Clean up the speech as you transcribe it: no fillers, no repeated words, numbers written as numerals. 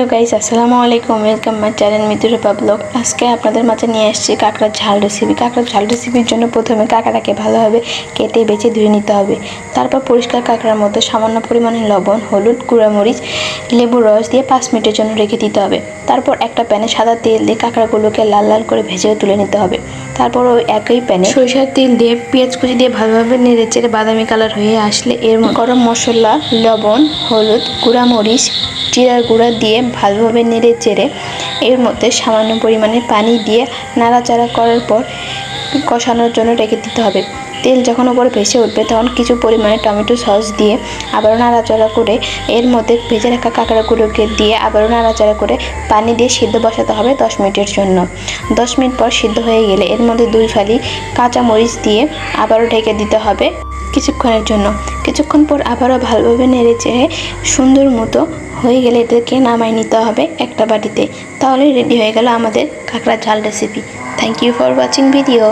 Hello guys, আসসালামু আলাইকুম। Welcome my channel Miturupa vlog. আজকে আপনাদের মাঝে নিয়ে আসছি কাঁকড়ার ঝাল রেসিপি। কাঁকড়ার ঝাল রেসিপির জন্য প্রথমে কাঁকড়াটাকে ভালোভাবে কেটে বেছে ধুয়ে নিতে হবে। তারপর পরিষ্কার কাঁকড়ার মধ্যে সামান্য পরিমাণে লবণ, হলুদ, গুঁড়ামরিচ, লেবুর রস দিয়ে 5 মিনিটের জন্য রেখে দিতে হবে। তারপর একটা প্যানে সাদা তেল দিয়ে কাঁকড়াগুলোকে লাল লাল করে ভেজে তুলে নিতে হবে। তারপর ওই একই প্যানে সরিষার তেল দিয়ে পেঁয়াজ কুচি দিয়ে ভালোভাবে নেড়ে চেড়ে বাদামি কালার হয়ে আসলে এর গরম মশলা, লবণ, হলুদ, গুঁড়ামরিচ, জিরার গুঁড়া দিয়ে ভালোভাবে নেড়ে চেড়ে এর মধ্যে সামান্য পরিমাণে পানি দিয়ে নাড়াচাড়া করার পর কষানোর জন্য রেখে দিতে হবে। তেল যখন উপরে ভেসে উঠবে তখন কিছু পরিমাণে টমেটো সস দিয়ে আবারও নাড়াচাড়া করে এর মধ্যে ভেজে রাখা কাঁকড়াগুলোকে দিয়ে আবারও নাড়াচাড়া করে পানি দিয়ে সিদ্ধ বসাতে হবে 10 মিনিটের জন্য। 10 মিনিট পর সিদ্ধ হয়ে গেলে এর মধ্যে 2 ফালি কাঁচামরিচ দিয়ে আবারও ঢেকে দিতে হবে কিছুক্ষণের জন্য। কিছুক্ষণ পর আবারও ভালোভাবে নেড়ে চেড়ে সুন্দর মতো হয়ে গেলে এদেরকে নামাই নিতে হবে একটা বাটিতে। তাহলে রেডি হয়ে গেল আমাদের কাঁকড়ার ঝাল recipe. Thank you for watching video.